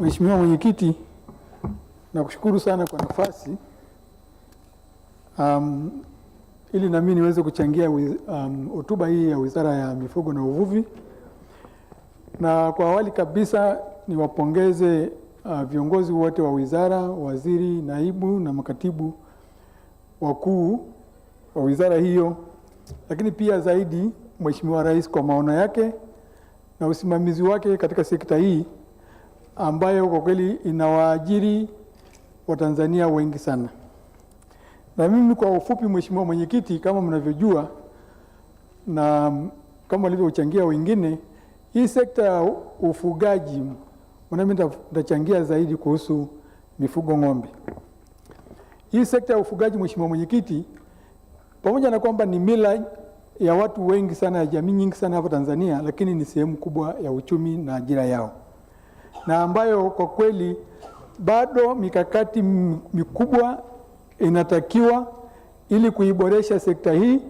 Mheshimiwa Mwenyekiti, nakushukuru sana kwa nafasi ili na mimi niweze kuchangia hotuba hii ya Wizara ya Mifugo na Uvuvi. Na kwa awali kabisa niwapongeze viongozi wote wa wizara, waziri, naibu na makatibu wakuu wa wizara hiyo, lakini pia zaidi Mheshimiwa Rais kwa maono yake na usimamizi wake katika sekta hii ambayo kwa kweli inawaajiri Watanzania wengi sana. Na mimi kwa ufupi, Mheshimiwa Mwenyekiti, kama mnavyojua na kama walivyochangia wengine, hii sekta ya ufugaji, mimi nitachangia zaidi kuhusu mifugo ng'ombe. Hii sekta ya ufugaji, Mheshimiwa Mwenyekiti, pamoja na kwamba ni mila ya watu wengi sana, ya jamii nyingi sana hapa Tanzania, lakini ni sehemu kubwa ya uchumi na ajira yao, na ambayo kwa kweli bado mikakati mikubwa inatakiwa ili kuiboresha sekta hii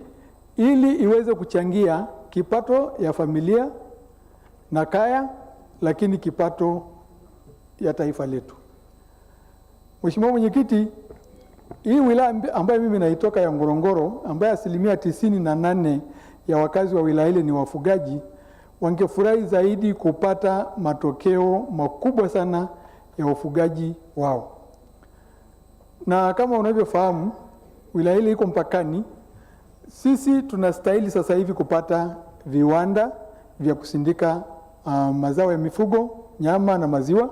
ili iweze kuchangia kipato ya familia na kaya, lakini kipato ya taifa letu. Mheshimiwa Mwenyekiti, hii wilaya ambayo mimi naitoka ya Ngorongoro, ambayo 98% ya wakazi wa wilaya ile ni wafugaji, wangefurahi zaidi kupata matokeo makubwa sana ya ufugaji wao. Na kama unavyofahamu, wilaya ile iko mpakani. Sisi tunastahili sasa hivi kupata viwanda vya kusindika mazao ya mifugo, nyama na maziwa,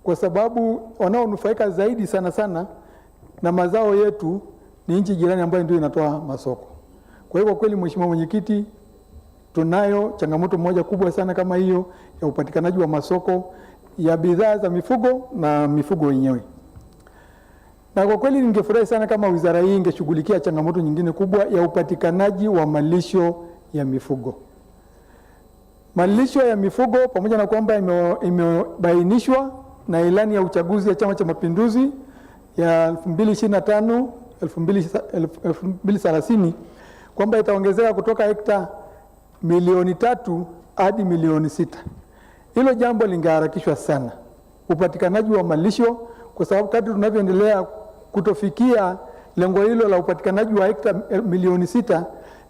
kwa sababu wanaonufaika zaidi sana sana na mazao yetu ni nchi jirani ambayo ndio inatoa masoko. Kwa hiyo kwa kweli, Mheshimiwa Mwenyekiti, tunayo changamoto moja kubwa sana kama hiyo ya upatikanaji wa masoko ya bidhaa za mifugo na mifugo wenyewe. Na kwa kweli ningefurahi sana kama wizara hii ingeshughulikia changamoto nyingine kubwa ya upatikanaji wa malisho ya mifugo. Malisho ya mifugo, pamoja na kwamba imebainishwa na ilani ya uchaguzi ya Chama cha Mapinduzi ya 2025 2030 kwamba itaongezeka kutoka hekta 3 hadi 6. Hilo jambo lingeharakishwa sana, upatikanaji wa malisho, kwa sababu kadri tunavyoendelea kutofikia lengo hilo la upatikanaji wa hekta 6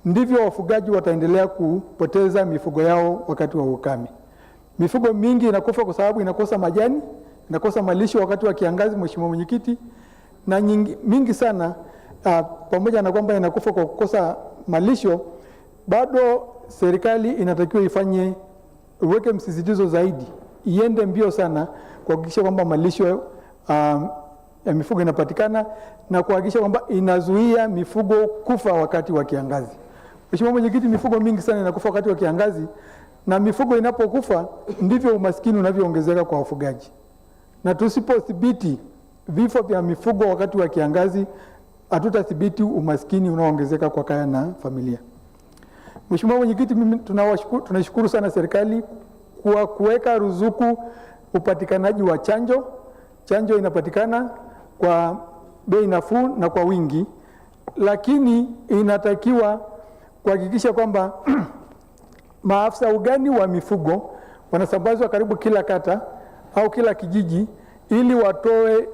ndivyo wafugaji wataendelea kupoteza mifugo yao wakati wa ukame. Mifugo mingi inakufa kwa sababu inakosa majani, inakosa malisho wakati wa kiangazi, Mheshimiwa Mwenyekiti, na mingi sana pamoja na kwamba inakufa kwa kukosa malisho, bado serikali inatakiwa uweke msisitizo zaidi, iende mbio sana kuhakikisha kwamba malisho ya mifugo inapatikana na kuhakikisha kwamba inazuia mifugo kufa wakati wa kiangazi. Mheshimiwa Mwenyekiti, mifugo mingi sana inakufa wakati wa kiangazi, na mifugo inapokufa ndivyo umaskini unavyoongezeka kwa wafugaji. Na tusipothibiti vifo vya mifugo wakati wa kiangazi, hatutathibiti umaskini unaoongezeka kwa kaya na familia. Mheshimiwa Mwenyekiti, mimi tunashukuru sana serikali kwa kuweka ruzuku upatikanaji wa chanjo. Chanjo inapatikana kwa bei nafuu na kwa wingi, lakini inatakiwa kuhakikisha kwamba maafisa ugani wa mifugo wanasambazwa karibu kila kata au kila kijiji ili watoe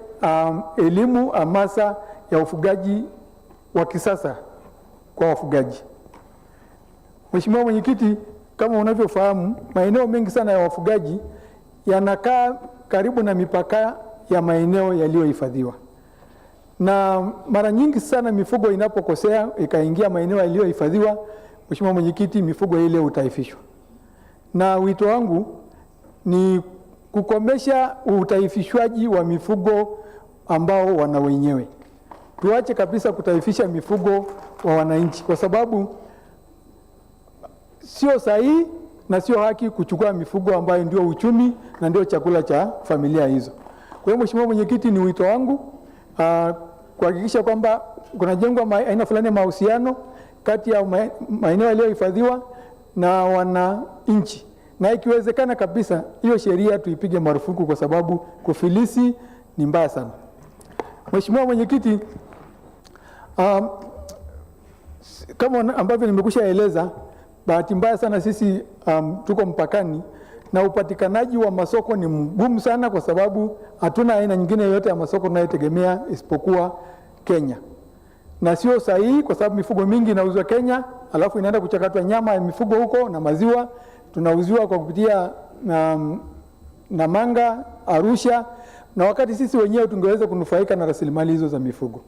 elimu, hamasa ya ufugaji wa kisasa kwa wafugaji. Mheshimiwa Mwenyekiti, kama unavyofahamu, maeneo mengi sana ya wafugaji yanakaa karibu na mipaka ya maeneo yaliyohifadhiwa, na mara nyingi sana mifugo inapokosea ikaingia maeneo yaliyohifadhiwa, Mheshimiwa Mwenyekiti, mifugo ile utaifishwa. Na wito wangu ni kukomesha utaifishwaji wa mifugo ambao wana wenyewe. Tuache kabisa kutaifisha mifugo wa wananchi, kwa sababu sio sahihi na sio haki kuchukua mifugo ambayo ndio uchumi na ndio chakula cha familia hizo. Kwa hiyo Mheshimiwa Mwenyekiti, ni wito wangu kuhakikisha kwamba kunajengwa aina fulani ya mahusiano kati ya maeneo yaliyohifadhiwa na wananchi, na ikiwezekana kabisa hiyo sheria tuipige marufuku, kwa sababu kufilisi ni mbaya sana. Mheshimiwa Mwenyekiti, kama ambavyo nimekushaeleza, bahati mbaya sana sisi tuko mpakani na upatikanaji wa masoko ni mgumu sana, kwa sababu hatuna aina nyingine yoyote ya masoko tunayotegemea isipokuwa Kenya. Na sio sahihi, kwa sababu mifugo mingi inauzwa Kenya, alafu inaenda kuchakatwa nyama ya mifugo huko, na maziwa tunauziwa kwa kupitia Namanga, Arusha, na wakati sisi wenyewe tungeweza kunufaika na rasilimali hizo za mifugo.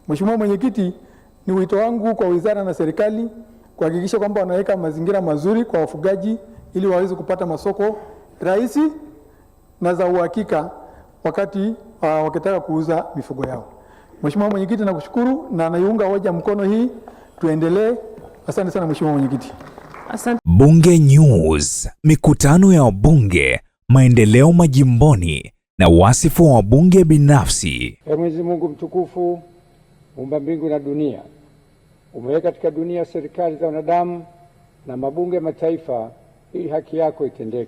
Mheshimiwa Mwenyekiti, ni wito wangu kwa wizara na serikali kuhakikisha kwamba wanaweka mazingira mazuri kwa wafugaji ili waweze kupata masoko rahisi na za uhakika wakati wakitaka kuuza mifugo yao. Mheshimiwa Mwenyekiti, nakushukuru na naiunga hoja mkono hii, tuendelee. Asante sana Mheshimiwa Mwenyekiti. Asante. Bunge News, mikutano ya wabunge, maendeleo majimboni na wasifu wa wabunge binafsi. Mwenyezi Mungu mtukufu, muumba mbingu na dunia, umeweka katika dunia serikali za wanadamu na mabunge mataifa ili haki yako itendeke.